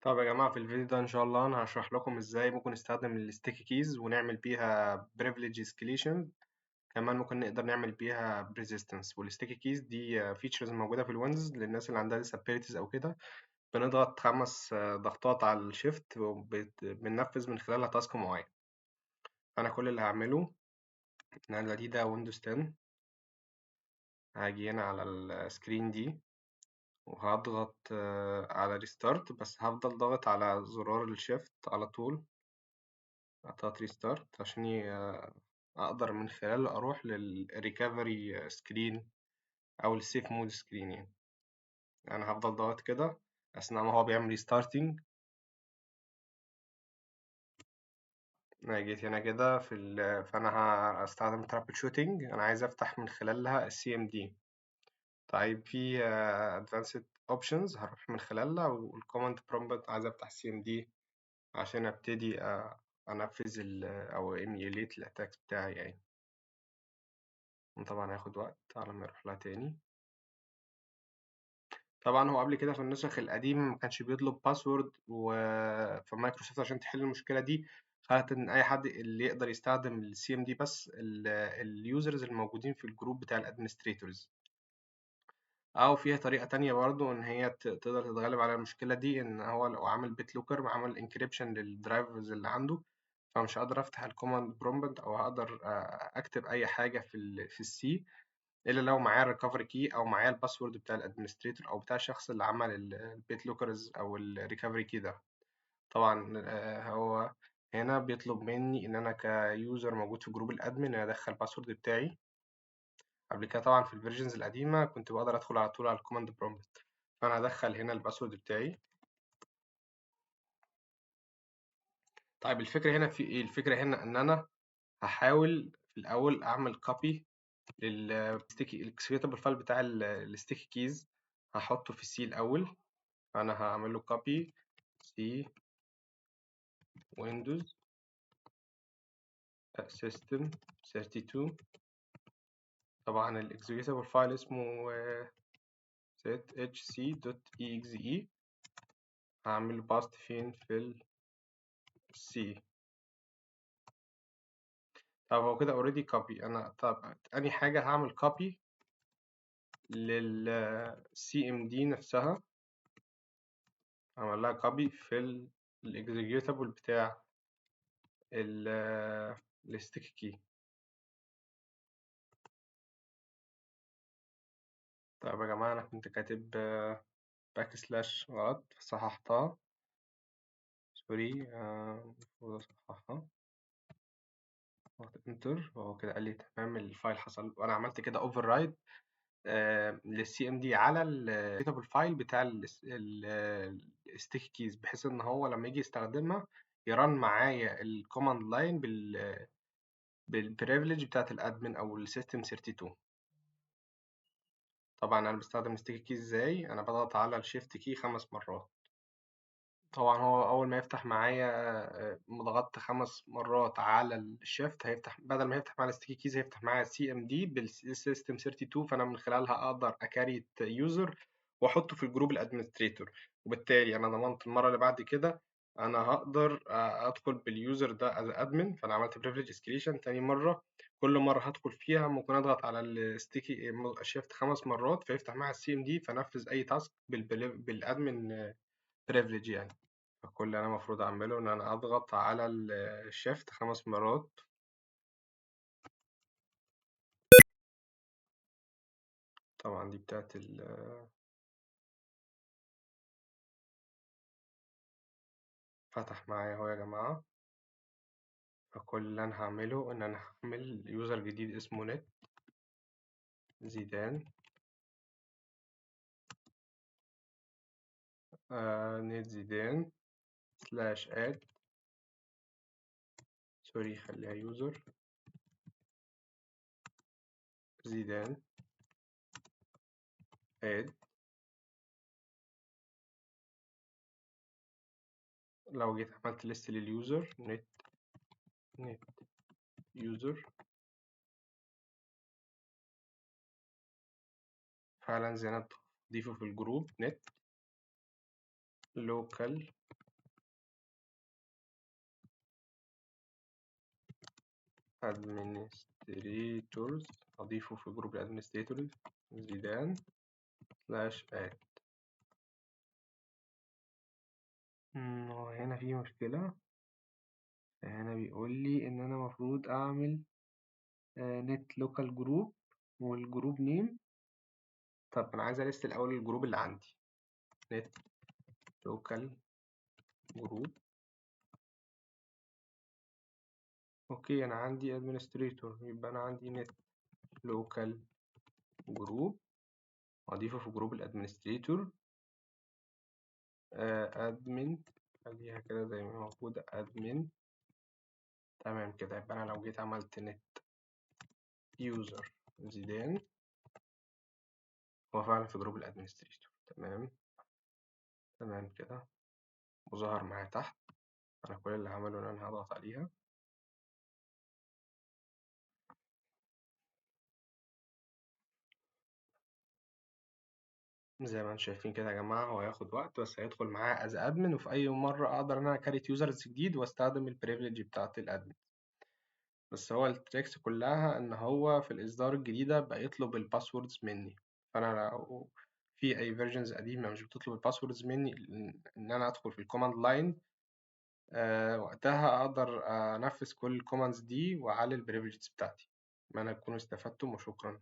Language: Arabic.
طب يا جماعة، في الفيديو ده إن شاء الله أنا هشرح لكم إزاي ممكن نستخدم الستيكي كيز ونعمل بيها privilege escalation. كمان ممكن نقدر نعمل بيها resistance. والستيكي كيز دي فيتشرز موجودة في الويندوز للناس اللي عندها disabilities أو كده. بنضغط 5 ضغطات على الشيفت وبننفذ من خلالها تاسك معين. أنا كل اللي هعمله النقلة دي ده ويندوز 10. هاجي هنا على السكرين دي وهضغط على ريستارت، بس هفضل ضاغط على زرار الشيفت على طول. قطعت ريستارت عشان أقدر من خلاله أروح للريكفري سكرين أو السيف مود سكرين. يعني أنا هفضل ضغط كده أثناء ما هو بيعمل ريستارتنج. أنا جيت هنا كده فأنا هستخدم ترابل شوتنج. أنا عايز أفتح من خلالها السي ام دي. طيب في advanced options هروح من خلالها، والcommand prompt عايز أفتح السي ام دي عشان أبتدي أنفذ أو emulate الأتاكس بتاعي يعني. طبعا هياخد وقت على ما يروح لها تاني. طبعا هو قبل كده في النسخ القديمة ما كانش بيطلب باسورد، فمايكروسوفت عشان تحل المشكلة دي خلت إن أي حد اللي يقدر يستخدم السي ام دي بس اليوزرز الموجودين في الجروب بتاع الادمنستريتورز. أو فيها طريقة تانية برضو إن هي تقدر تتغلب على المشكلة دي، إن هو لو عامل بيت لوكر عمل انكريبشن للدرايفرز اللي عنده، فمش هقدر أفتح الكوماند برومبت أو هقدر أكتب أي حاجة في السي إلا لو معايا الريكفري كي أو معايا الباسورد بتاع الادمنستريتور أو بتاع الشخص اللي عمل البيت لوكرز أو الريكفري كي ده. طبعا هو هنا بيطلب مني إن أنا كيوزر موجود في جروب الأدمن إن أنا أدخل الباسورد بتاعي. قبل كده طبعا في الفيرجنز القديمة كنت بقدر أدخل على طول على الكوماند برومبت، فأنا هدخل هنا الباسورد بتاعي. طيب الفكرة هنا في إيه؟ الفكرة هنا إن أنا هحاول في الأول أعمل كوبي للستيكي الاكسكيوتابل فايل بتاع الستيكي كيز، هحطه في السي الأول. فأنا هعمل له copy C Windows System 32. طبعا الاكزيكيوتابل فايل اسمه zhc.exe. هعمل باست فين في السي. طب هو كده اوريدي كوبي. انا طب تاني حاجة هعمل كوبي للسي ام دي نفسها، هعمل لها كوبي في الاكزيكيوتابل بتاع الستيك كي. طب يا جماعة أنا كنت كاتب باك سلاش غلط فصححتها. سوري، المفروض أصححها. ضغطت انتر وهو كده قال لي تمام الفايل حصل، وأنا عملت كده اوفر رايد للسي ام دي على الكتاب الفايل بتاع الستيك كيز، بحيث إن هو لما يجي يستخدمها يرن معايا الكوماند لاين بالبريفليج بتاعت الادمن أو السيستم 32. طبعا أنا بستخدم ستيك كيز إزاي؟ أنا بضغط على الشيفت كي 5 مرات. طبعًا هو أول ما يفتح معايا ضغطت 5 مرات على الshift هيفتح، بدل ما يفتح معايا الsticky keys هيفتح معايا CMD بالsystem 32، فأنا من خلالها أقدر أcreate user وأحطه في الجروب الadministrator. وبالتالي أنا ضمنت المرة اللي بعد كده أنا هاقدر أدخل بالuser ده as admin. فأنا عملت privilege escalation تاني مرة. كل مرة هادخل فيها ممكن أضغط على الsticky shift 5 مرات فيفتح معايا الCMD فأنفذ أي task بالadmin privilege يعني. فكل اللي أنا المفروض أعمله إن أنا أضغط على الشيفت 5 مرات. طبعا دي بتاعت فتح معايا اهو يا جماعة. فكل اللي أنا هعمله إن أنا هعمل يوزر جديد اسمه نت زيدان. نت زيدان سلاش اد، سوري خليها يوزر زيدان اد. لو جيت عملت ليست لليوزر نت يوزر، فعلا زي أنا ضيفه في الجروب نت لوكال administrators أضيفه في جروب الادمنستريتورز زيدان /add. هو هنا في مشكلة، هنا بيقول لي إن أنا المفروض أعمل نت لوكال جروب والجروب نيم. طب أنا عايز ألست الأول الجروب اللي عندي، نت لوكال جروب. أوكي أنا عندي administrator، يبقى أنا عندي نت لوكال جروب أضيفه في جروب الادمنستريتور admin، خليها كده زي ما هي موجودة admin. تمام كده، يبقى أنا لو جيت عملت نت يوزر زيدان هو فعلا في جروب الادمنستريتور. تمام كده، وظهر معايا تحت. أنا كل اللي هعمله إن أنا هضغط عليها زي ما انتم شايفين كده يا جماعة. هو هياخد وقت بس هيدخل معايا از ادمن، وفي أي مرة أقدر إن أنا أكريت يوزرز جديد وأستخدم البريفليج بتاعة الادمن. بس هو التريكس كلها إن هو في الإصدار الجديدة بقى يطلب الباسوردز مني. فأنا لو في أي فيرجنز قديمة مش بتطلب الباسوردز مني، إن أنا أدخل في الكوماند لاين وقتها أقدر أنفذ كل الكوماندز دي وأعلي البريفليجز بتاعتي. أتمنى تكونوا استفدتم وشكرا.